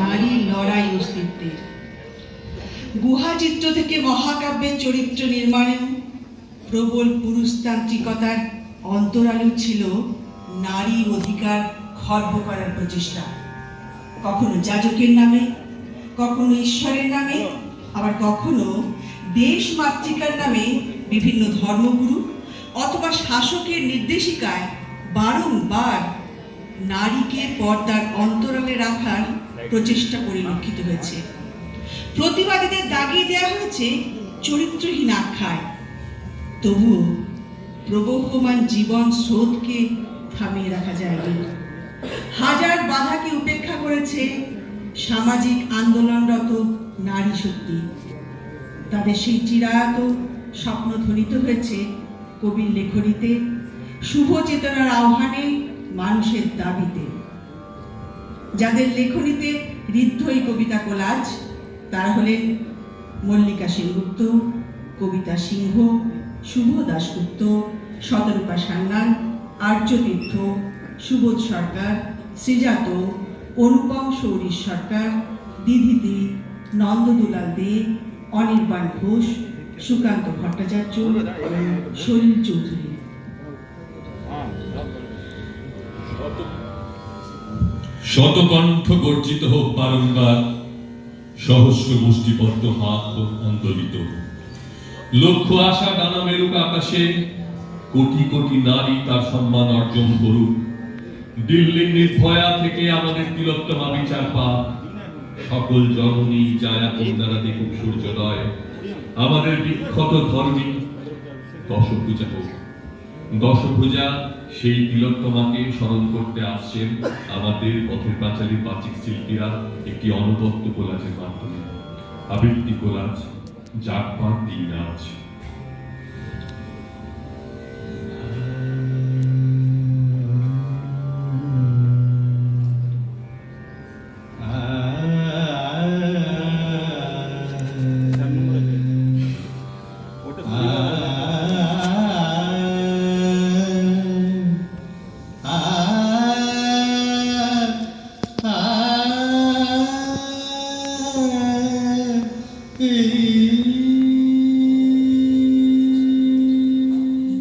নারী লড়াই অস্তিত্বের গুহা চিত্র থেকে মহাকাব্যের চরিত্র নির্মাণেও প্রবল পুরুষতান্ত্রিকতার অন্তরালেও ছিল নারী অধিকার খর্ব করার প্রচেষ্টা। কখনো যাজকের নামে, কখনো ঈশ্বরের নামে, আবার কখনো দেশ মাতৃকার নামে বিভিন্ন ধর্মগুরু অথবা শাসকের নির্দেশিকায় বারংবার নারীকে পর্দার অন্তরালে রাখার প্রচেষ্টা পরিলক্ষিত হয়েছে। প্রতিবাদীদের দাগিয়ে দেওয়া হয়েছে চরিত্রহীন আখ্যায়। তবুও প্রবহমান জীবন স্রোতকে থামিয়ে রাখা যায়নি। হাজার বাধাকে উপেক্ষা করেছে সামাজিক আন্দোলনরত নারী শক্তি। তাদের সেই চিরায়ত স্বপ্ন ধ্বনিত হয়েছে কবির লেখনীতে, শুভ চেতনার আহ্বানে, মানুষের দাবিতে। যাদের লেখনীতে ঋদ্ধ এই কবিতা কোলাজ তারা হলেন মল্লিকা সেনগুপ্ত, কবিতা সিংহ, শুভ দাশগুপ্ত, শতরূপা সান্যাল, আর্য তীর্থ, সুবোধ সরকার, শ্রীজাত, অনুপম সৌরীশ সরকার, দিধিতি, নন্দদুলাল দে, অনির্বাণ ঘোষ, সুকান্ত ভট্টাচার্য, সলিল চৌধুরী। শতকণ্ঠ গর্জিত হোক বারংবার, সহস্র মুষ্টিবদ্ধ হাত হোক আন্দোলিত, লক্ষ্য আশা ডানা মেরুক আকাশে, কোটি কোটি নারী তার সম্মান অর্জন করুক। দিল্লির নির্ভয়া থেকে আমাদের তিলোত্তমা বিচার পাক, সকল জননী জায়া কন্যারা দেখুক সূর্যোদয়। আমাদের বিখ্যাত ধর্মী দশভূজা হোক। দশভূজা সেই তিলোত্তমাকে স্মরণ করতে আসছেন আমাদের পথের পাঁচালী বাচিক শিল্পীরা একটি অনবদ্য কোলাজের মাধ্যমে। আবৃত্তি কোলাজ, জাগপাত দিন নাচ।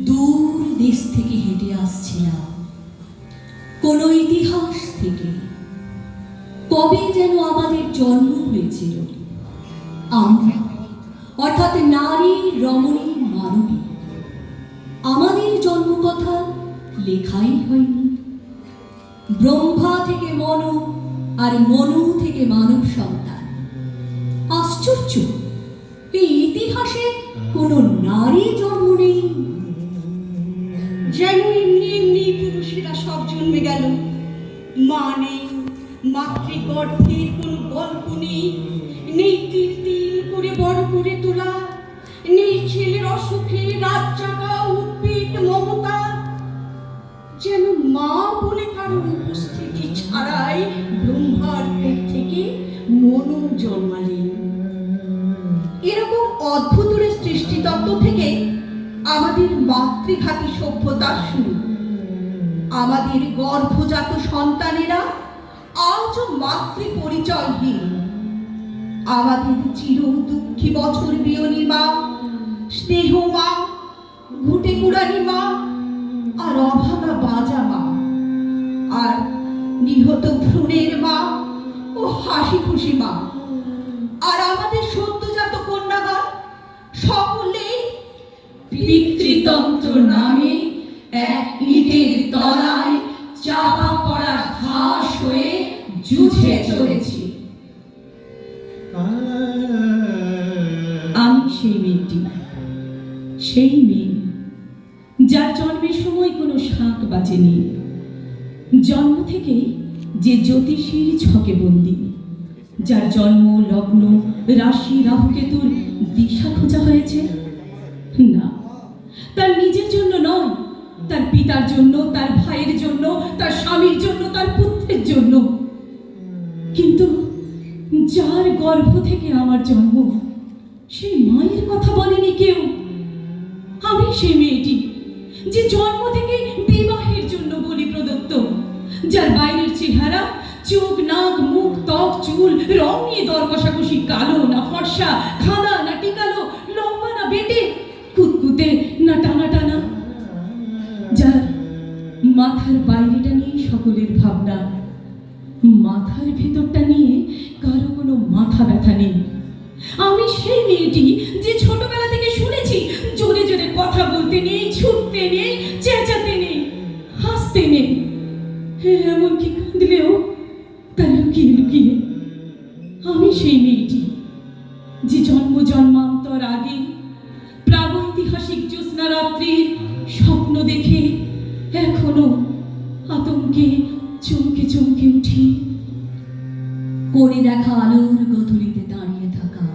দূর দেশ থেকে হেঁটে আসছিলাম, কোন ইতিহাস থেকে। কবে যেন আমাদের জন্ম হয়েছিল, আমরা অর্থাৎ নারী, রমণী, মানবী। আমাদের জন্মকথা লেখাই হয়নি। ব্রহ্মা থেকে মনু, আর মনু থেকে মানব সন্তান। আশ্চর্য, এই ইতিহাসে কোন নারী জন্ম নেই। যেন এমনি এমনি পুরুষেরা সব জন্মে গেল। মা নেই, মাতৃগর্ভের কোনো গল্প নেই, নেই তিল তিল করে বড় করে তোলা, নেই ছেলের অসুখে রাত জাগা উদ্বেগ মমতা। যেন মা বলে কারো উপস্থিতি ছাড়াই ব্রহ্মার পেট থেকে মনু জন্মালেন। এরকম অদ্ভুত সৃষ্টিতত্ত্ব থেকে আমাদের মাতৃঘাতী সভ্যতার শুরু। আমাদের গর্ভজাত সন্তানেরা আজও মাতৃ পরিচয়হীন। আমাদের চির দুঃখী বছর বিয়নী মা, স্নেহ মা, ঘুটে কুড়ানি মা, আর অভাগা বাজা মা, আর নিহত ভ্রূণের মা ও হাসি খুশি মা, আর আমাদের সদ্যজাত কন্যাগণ সকলেই পিতৃতন্ত্র নামে এক ইটের তলায় চাপা পড়া ঘাস হয়ে যুঝে চলেছি। আমি সেই মেয়েটি, সেই মেয়ে যার জন্মের সময় কোনো শাঁখ বাজেনি, জন্ম থেকে যে জ্যোতিষীর ছকে বন্দী, যার জন্ম লগ্ন রাশি রাহুকেতুর দিশা খোঁজা হয়েছে। না, তার নিজের জন্য নয়, তার পিতার জন্য, তার ভাইয়ের জন্য, তার স্বামীর জন্য, তার পুত্রের জন্য। কিন্তু যার গর্ভ থেকে আমার জন্ম, সেই মায়ের কথা বলেনি কেউ। আমি সেই মেয়েটি যে জন্ম থেকে বিবাহের জন্য বলি প্রদত্ত, যার বাইরের চেহারা চোখ, নাক, মুখ, ত্বক, চুল রং নিয়ে দর কষাকষি, কালো না ফর্সা, খাদা না টিকালো, লম্বা না বেটে, কুতকুতে না টানা টানা। যার মাথার বাইরেটা নিয়ে সকলের ভাবনা, মাথার ভেতরটা নিয়ে কারো কোনো মাথা ব্যথা নেই। আমি সেই মেয়েটি যে ছোটবেলা থেকে শুনেছি জোরে জোরে কথা বলতে নেই, ছুটতে নেই, চেঁচাতে নেই, হাসতে নেই, এমনকি কাঁদলেও তা লুকিয়ে লুকিয়ে। আমি সেই মেয়েটি যে জন্ম জন্মান্তর আগে প্রাগৈতিহাসিক জ্যোৎস্না রাত্রির স্বপ্ন দেখে এখনো আতঙ্কে চমকে চমকে উঠি। করে দেখা আলোর গধূলিতে দাঁড়িয়ে থাকা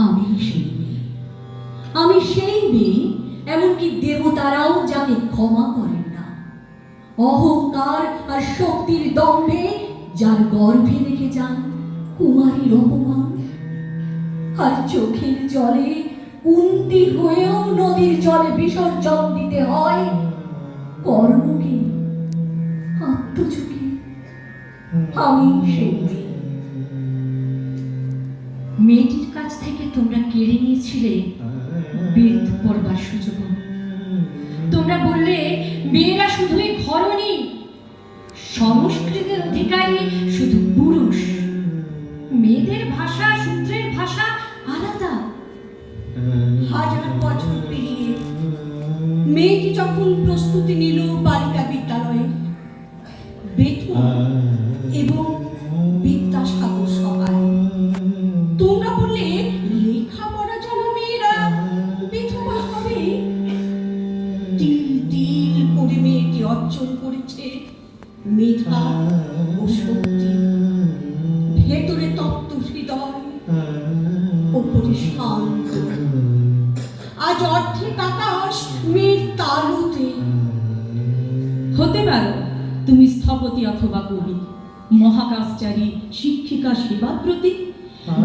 আমি সেই মেয়ে। আমি সেই মেয়ে, এমনকি দেবতারাও যাকে ক্ষমা করেন না। অহংকার আর শক্তির দম্ভে যার গর্ভে রেখে যান কুমারীর অপমান। আর চোখের জলে কুন্তি হয়েও নদীর জলে বিসর্জন দিতে হয় কর্ণকে আত্মঝুঁকি। আমি সেই মেয়ে। মেয়েটির কাছ থেকে তোমরা কেড়ে নিয়েছিলে বেদ পড়বার সুযোগ। তোমরা বললে মেয়েরা শুধুই ঘরণী, সংস্কৃতির অধিকারী শুধু পুরুষ। মেয়েদের ভাষা, সূত্রের ভাষা আলাদা। হাজার বছর পেরিয়ে মেয়েটি যখন প্রস্তুতি নিল বালিকা বিদ্যালয়ে, বেথুন এবং বিদ্যাসাগর সভায়, তোমরা বললে লেখাপড়া জানা মেয়েরা বিধবা হবে। তিল তিল করে মেয়েটি অর্জন করেছে মেধা ও শক্তি। ভেতরে তপ্ত হৃদয়, ওপরে শান্ত। আজ অর্ধেক আকাশ মেয়ের তালুতে। হতে পারো তুমি স্থপতি অথবা কবি, মহাকাশচারী, শিক্ষিকা, সেবাব্রতী,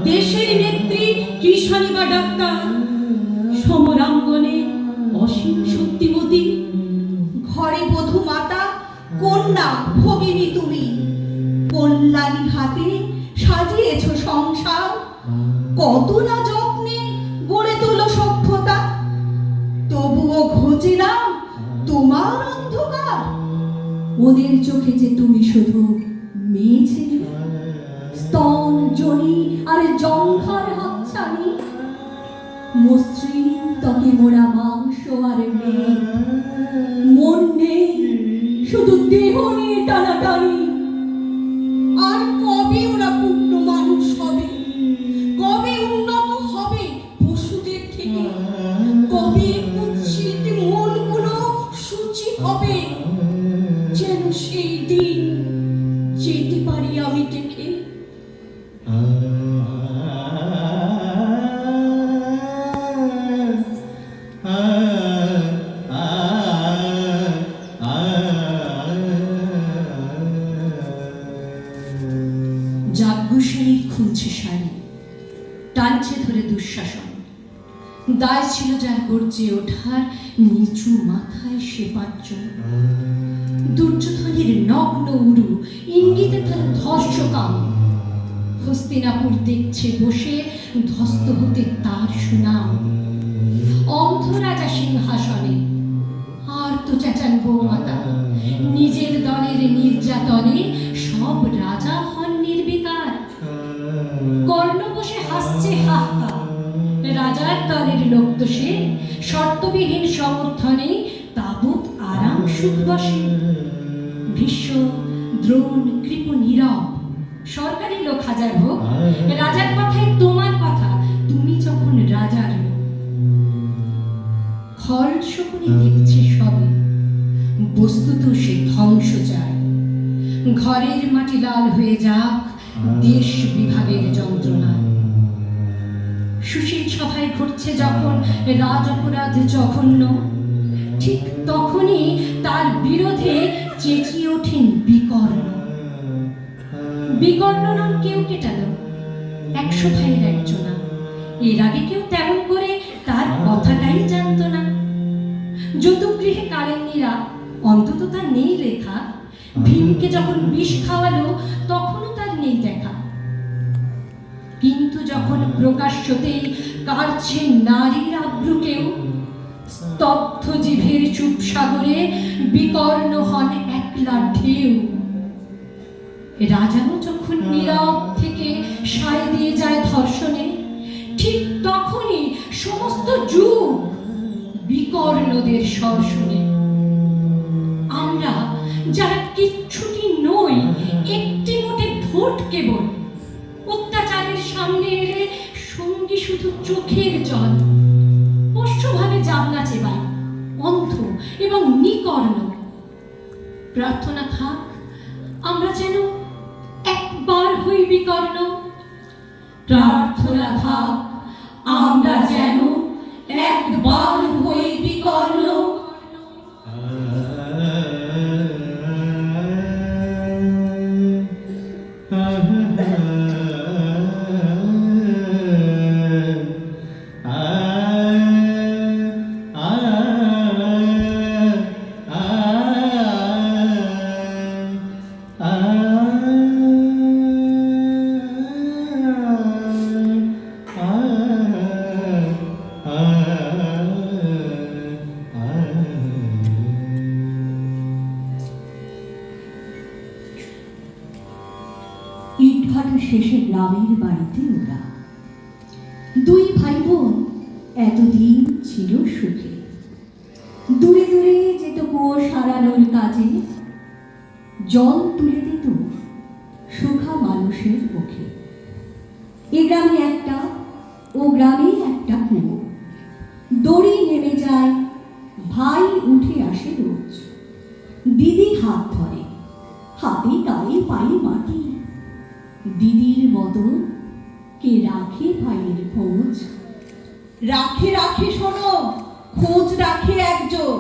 দেশের নেত্রী, কৃষাণী বা ডাক্তার, সমরাঙ্গনে অসীম শক্তিমতী। ঘরে বধূ মাতা, কন্যা ভগিনী তুমি। কল্যাণী হাতে সাজিয়েছ সংসার। কত না যত্নে গড়ে তোলো সভ্যতা। তবুও ঘোচে না তোমার অন্ধকার। ওদের চোখে যে তুমি শুধু মেয়ে ছিলে, স্তন, যোনি আর জঙ্ঘার হাতছানি। মসৃণ ত্বকে মোড়া মাংস আর মেয়ে, মন নেই, শুধু দেহ নিয়ে টানাটানি। আর কবে ওরা পূর্ণ মানুষ হবে? কবে উন্নত হবে পশুদের থেকে? কবে কুৎসিত মনগুলো সূচি হবে? যেন সেই দিন যেতে পারি আমি দেখে। যাজ্ঞসেনী খুলছে শাড়ি, টানছে ধরে দুঃশাসন। দায় ছিল যার গর্জে ওঠার, নিচু মাথায় সে পাঁচজন। দুর্যোধনের নগ্ন উরু, ইঙ্গিতে তার ধর্ষকাম। হস্তিনাপুর দেখছে বসে ধ্বস্ত হতে তার সুনাম। অন্ধ রাজা সিংহাসনে, আর তো চেঁচান বৌমাতা। নিজের দলের নির্যাতনে সব রাজা হন নির্বিকার। কর্ণ বসে হাসছে হা হা। রাজার দলের লোক তো সে, শর্তবিহীন সমর্থনে তাবৎ আরাম সুখ বসে। ভীষ্ম, দ্রোণ, কৃপ নীরব। সরকারি লোক হাজার হোক, রাজার কথায় তোমার কথা, তুমি যখন রাজার লোক। খল শকুনি দেখছে সবে, বস্তুত সে ধ্বংস চায়। ঘরের মাটি লাল হয়ে যাক দেশ বিভাগের যন্ত্রণায়। সুশীল সভায় ঘটছে যখন রাজ অপরাধ জঘন্য, ঠিক তখনই তার বিরোধে চেঁচিয়ে ওঠেন বিকর্ণ। বিকর্ণ নাম কেউ কেটালো, 100 ভাইয়ের একজনা। এর আগে কেউ তেমন করে তার কথাটাই জানত না। যতুগৃহে কারেন্নিরা, অন্তত তা নেই লেখা, ভীমকে যখন বিষ খাওয়ালো তখনও তার নেই দেখা। কিন্তু যখন প্রকাশ্যতেই কাটছে নারীর আব্রুকেও, স্তব্ধ জিভের চুপ সাগরে বিকর্ণ হন একলা ঢেউ। রাজাও যখন নীরব থেকে সায় দিয়ে যায় ধর্ষণে, ঠিক তখনই সমস্ত যুগ বিকর্ণদের স্বর শুনে। আমরা যারা কিচ্ছুটি নই, একটি মোটে ঠোঁট কেবল, অত্যাচারের সামনে এলে সঙ্গী শুধু চোখের জল। পোষ্যভাবে যাবনা চেবাই, অন্ধ এবং নিকর্ণ। প্রার্থনা থাক আমরা যেন একবার হই বিকর্ণ। প্রার্থনা থাক আমরা যেন একবার হই বিকর্ণ। ইটভাটা শেষে গ্রামের বাড়িতে ওরা দুই ভাই বোন এতদিন ছিল সুখে। দূরে দূরে যেত কুয়ো সারানোর কাজে, জল তুলে দিত সুখা মানুষের মুখে। এ গ্রামে একটা, ও গ্রামে একটা কুয়ো। দড়ি নেমে যায়, ভাই উঠে আসে রোজ। দিদি হাত ধরে, হাতে গায়ে পায়ে মাটি। দিদির মতো কে রাখে ভাইয়ের খোঁজ? রাখে রাখে শোনো, খোঁজ রাখে একজন।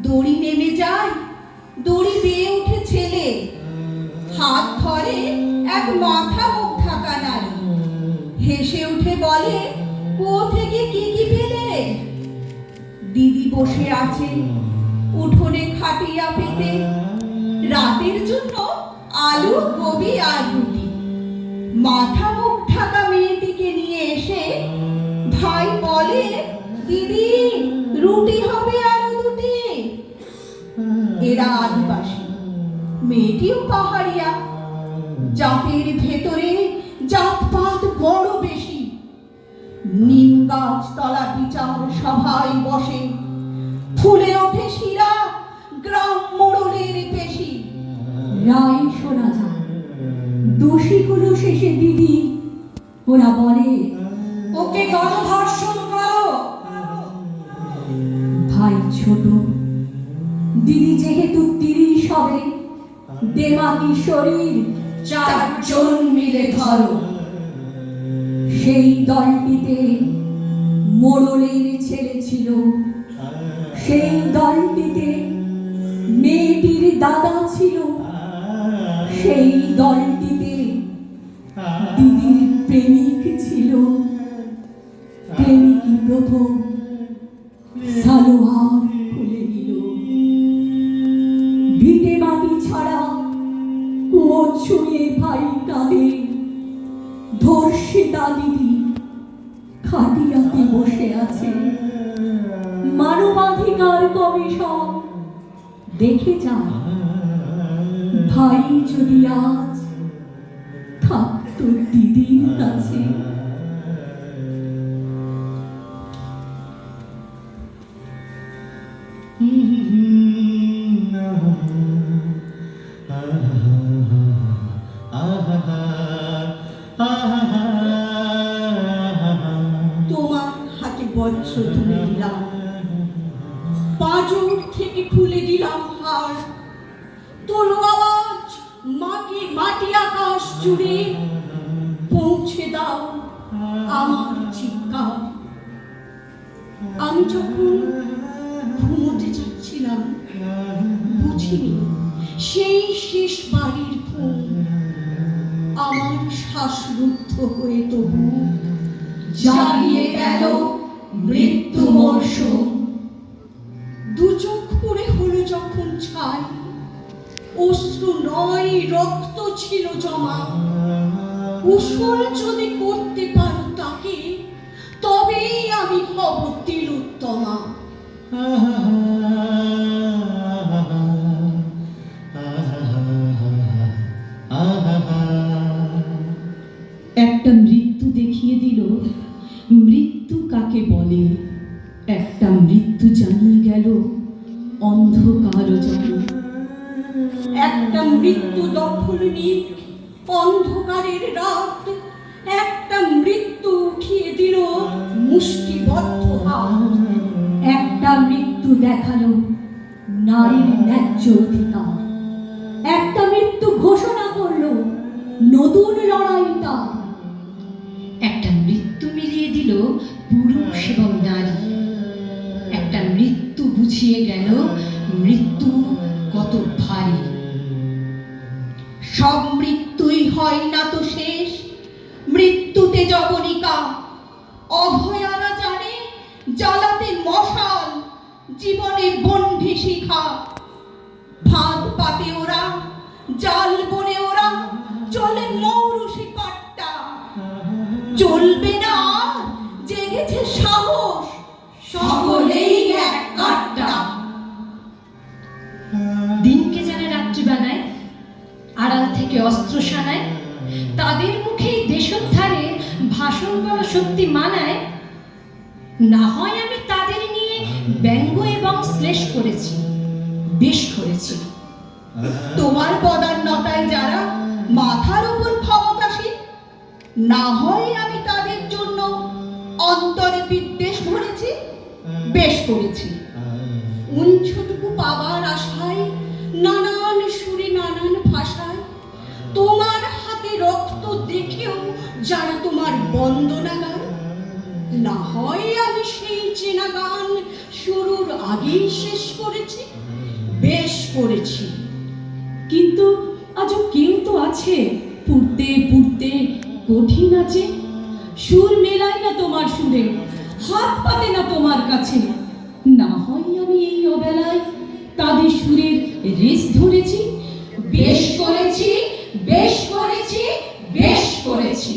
দড়ি নেমে যায়, দড়ি বেয়ে উঠে ছেলে। হাত ধরে এক মাথা মুখ ঢাকা নারী। হেসে উঠে বলে, কুয়ো থেকে কি কি পেলে? দিদি বসে আছে উঠোনে খাটিয়া পেতে, রাতের জন্য আলু কবি আর রুটি। মাথা মুখ ঢাকা মেয়েটিকে নিয়ে এসে ভাই বলে, দিদি রুটি হবে আরো দুটি। এরা আদিবাসী, মেয়েটিও পাহাড়িয়া। জাতের ভেতরে জাতপাত বড় বেশি। নিম গাছ তলা বিচার সভায় বসে, ফুলে ওঠে শিরা গ্রাম মোড়লের পেশি। রায় শোনা যায়, দোষী হলো শেষে দিদি। ওরা বলে, ওকে গণধর্ষণ করো। ভাই ছোট, দিদি যেহেতু 30 হবে, দেমাকি শরীর, 4 জন মিলে ধরো। সেই দলটিতে মোড়লের ছেলে ছিল। সেই দলটিতে মেয়েটির দাদা ছিল। সেই দলটিতে দিদির প্রেমিক ছিল। প্রেমিকই প্রথম সালোয়ার খুলে নিল। ভিটে মাটি ছাড়া কুয়ো ছুঁয়ে ভাই কাঁদে। ধর্ষিতা দিদি খাটিয়াতে বসে আছে। মানবাধিকার কমিশন দেখে যায়, ভাই যদি আজ থাকতো দিদির কাছে। তোমার হাতে বজ্র তুলে দিলাম, পাঁজর থেকে খুলে দিলাম হাড়। তোলো আওয়াজ মাটি আকাশ জুড়ে, পৌঁছে দাও আমার চিৎকার। আমি যখন ঘুমোতে যাচ্ছিলাম, বুঝিনি সেই শেষ বাড়ির ঘুম। আমার শ্বাসরুদ্ধ হয়ে তবু জাগিয়ে গেল মৃত্যু মরশুম। দু চোখ পড়ে হলো যখন ছাই, অশ্রু নয় রক্ত ছিল জমা। উসুল যদি করতে পারো তাকে, তবেই আমি হব তিলোত্তমা। একটা মৃত্যু দেখিয়ে দিল মৃত্যু কাকে বলে। একটা মৃত্যু জানিয়ে গেল অন্ধকার জলে। একটা মৃত্যু দখল নিক অন্ধকারের রাত, একটা মৃত্যু উঠিয়ে দিল মুষ্টিবদ্ধ হাত। একটা মৃত্যু দেখালো নারীর ন্যায্য অধিকার, একটা মৃত্যু ঘোষণা করলো নতুন লড়াইটা। একটা মৃত্যু মিলিয়ে দিল পুরুষ এবং নারী। একটা মৃত্যু বুঝিয়ে গেল মৃত্যু কত ভারী। সব মৃত্যুই হয় না তো শেষ, মৃত্যুতে জবনিকা। অভয়ারা জানে জ্বালাতে মশাল, জীবনে বন্ধি শিখা। ভাত পাতে ওরা, জাল বনে ওরা, চলে মৌরুষি পাট্টা। চলবে না আর, জেগেছে সাহস, সকলেই এক কাট্টা। দিনকে যারা রাত্রি বানায়, আড়াল থেকে অস্ত্র সানায়, তাদের মুখেই দেশোদ্ধারের ভাষণ বলা সত্যি মানায়। না হয় আমি তাদের নিয়ে ব্যঙ্গ এবং শ্লেষ করেছি, বেশ করেছি। তোমার পদান্নতায় যারা মাথার উপর ক্ষমতাসীন, না হয় আমি তাদের জন্য অন্তরে বিদ্বেষ ভরেছি, বেশ করেছি। উঞ্চটুকু পাবার আশায় নানান সুরে নানান ভাষায় তোমার হাতে রক্ত দেখেও যারা তোমার বন্দনা গান, না হয় আমি সেই চেনা গান শুরুর আগেই শেষ করেছি, বেশ করেছি। কিন্তু আজও কেউ তো আছে পুড়তে পুড়তে কঠিন আছে। সুর মেলায় না তোমার সুরে, হাত পাতে না তোমার কাছে। না হয় আমি এই অবেলায় তাদের সুরের রেস ধরেছি, বেশ করেছি, বেশ করেছি, বেশ করেছি।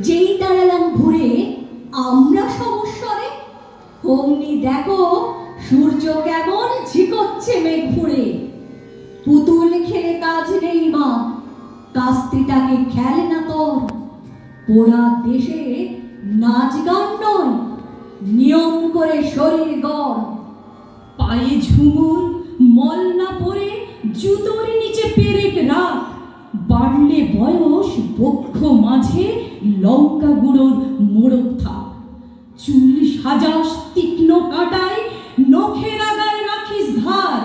যেই দাঁড়ালাম ঘুরে আমরা সমস্বরে, অমনি দেখো সূর্য কেমন ঝিকচ্ছে মেঘ ফুঁড়ে। পুতুল খেলে কাজ নেই মা, কাস্তিটাকে খেলে না তোর। পোড়া দেশে নাচ গান নয়, নিয়ম করে শরীর গড়। পায়ে ঝুমুর মল না পরে জুতোর নিচে পেরেক রাখ। বাড়লে বয়স বক্ষ মাঝে লঙ্কা গুঁড়োর মোড়ক থাক। চুল সাজাস তীক্ষ্ণ কাটায়, নখের আগায় রাখিস ধার।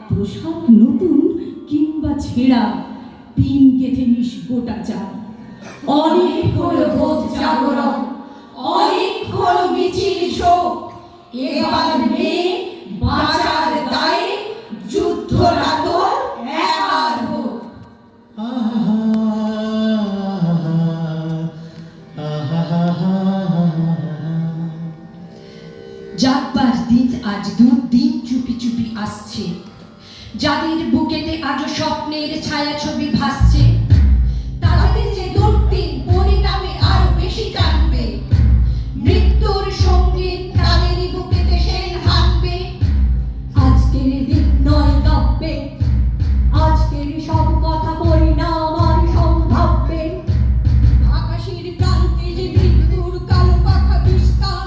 পোশাক নতুন কিংবা ছেঁড়া, পিন গেথে নিস গোটা চাল। অনেক হলো বোধ জাগরণ, অনেক হলো মিছিল শোক। এবার মেয়ে বাঁচার দায়ে যুদ্ধটা তোর একার হোক। যাকবার দিন আজ দুর্দিন চুপি চুপি আসছে, যাদের বুকেতে আজও স্বপ্নের ছায়াছবি ভাসছে। তাদের যে দুর্দিন পরিণামে আরো বেশি জানবে, মৃত্যুর সঙ্গীত তাদেরই বুকেতে সেন হানবে। আজকের দিন নয় কাব্যে, আজকের সব কথা পরিণাম আর সম্ভাব্যে। আকাশের প্রান্তে যে মৃত্যুর কালো পাখা বিস্তার,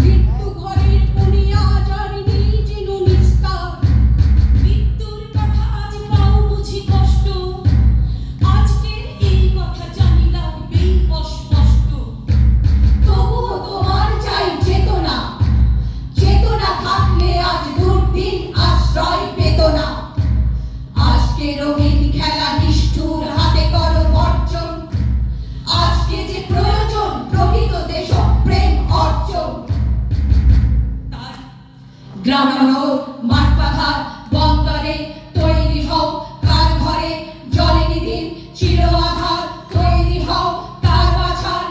মৃত্যু ঘরের কোণে আজ আর নেই যেন নিস্তার। মৃত্যুর কথা আজ পাও বুঝি কষ্ট, আজকের এই কথা জানি লাগবেই অস্পষ্ট। তবুও তোমার চাই চেতনা, চেতনা থাকলে আজ দুর্দিন আশ্রয় পেত না। আজকে রঙিন খেলা নিষ্ঠুর হাতে করো বর্জন, আজকে যে প্রয়োজন প্রকৃত দেশপ্রেম অর্জন। গ্রামে হোক মাঠ পাখার বন্দরে তৈরি হও কার ঘরে জলে নিদিন চির আধার। তৈরি হও তার বাছার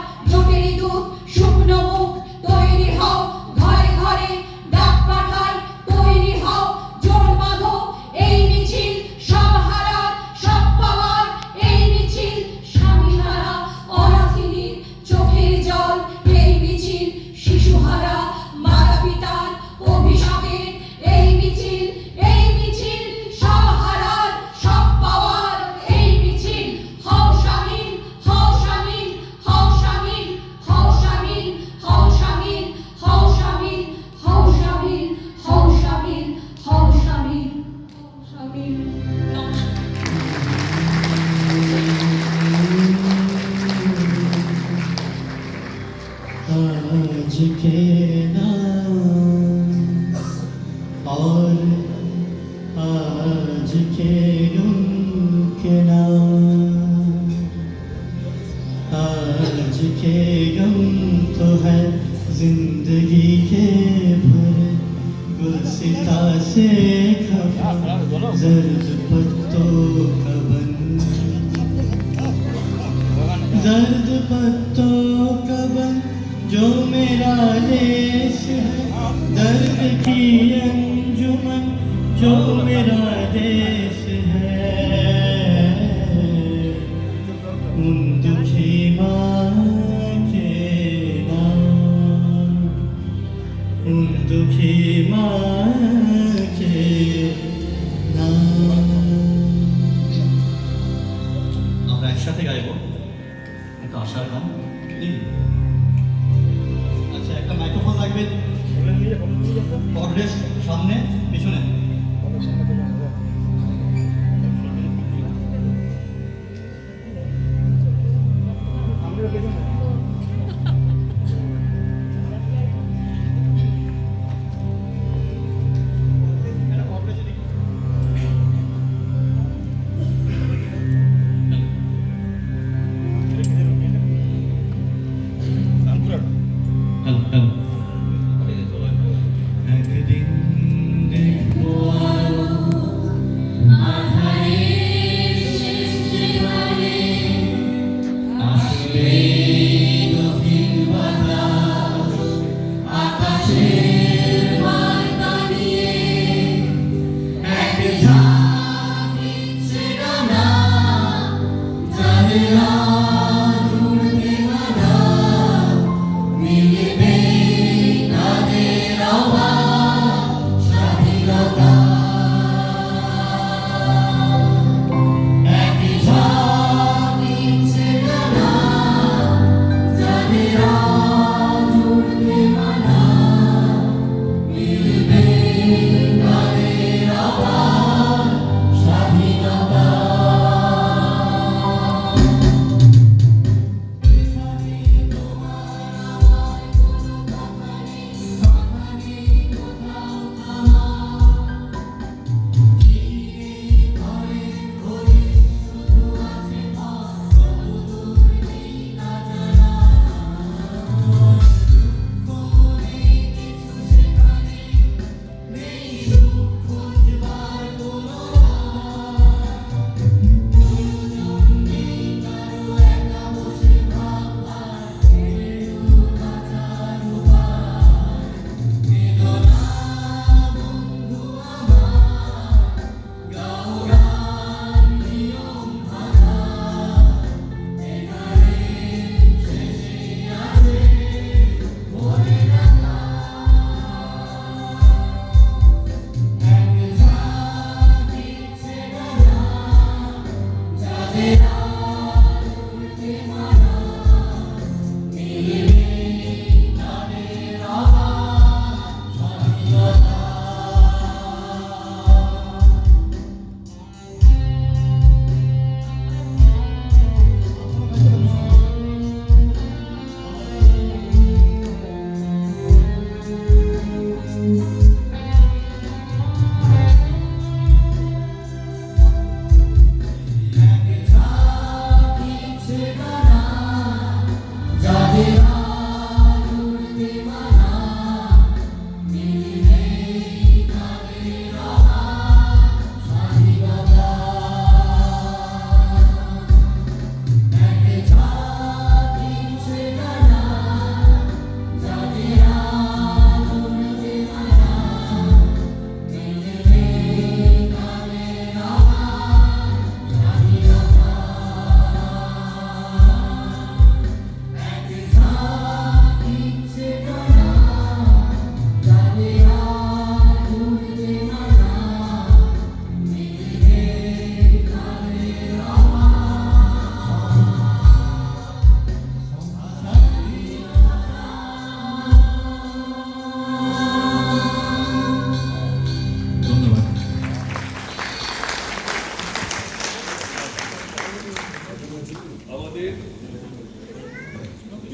ना और आज के गम के ना आज के गम तो है जिंदगी के भर गुलसिता से खफा जर्द पत्तों का बन जर्द पत्तों का बन जो मेरा देश है दर्द की अंजुमन जो मेरा देश है उन दुखी माँ के नाम उन दुखी माँ के नाम আমরা একসাথে গাইব একটা আশার গান আচ্ছা একটা মাইক্রোফোন লাগবে অডিয়েন্স সামনে পিছনে একদিন দেখবো আলো আসবে নবীন বাতাস আকাশের বার্তা নিয়ে এক ঝাঁক ইচ্ছে ডানা যাদের আজ উড়তে মানা মিলবে তাদের আওয়াজ স্বাধীনতা এক ঝাঁক ইচ্ছে ডানা যাদের আজ উড়তে মানা মিলবে তাদের আওয়াজ স্বাধীনতা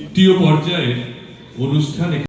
দ্বিতীয় পর্যায়ের অনুষ্ঠানে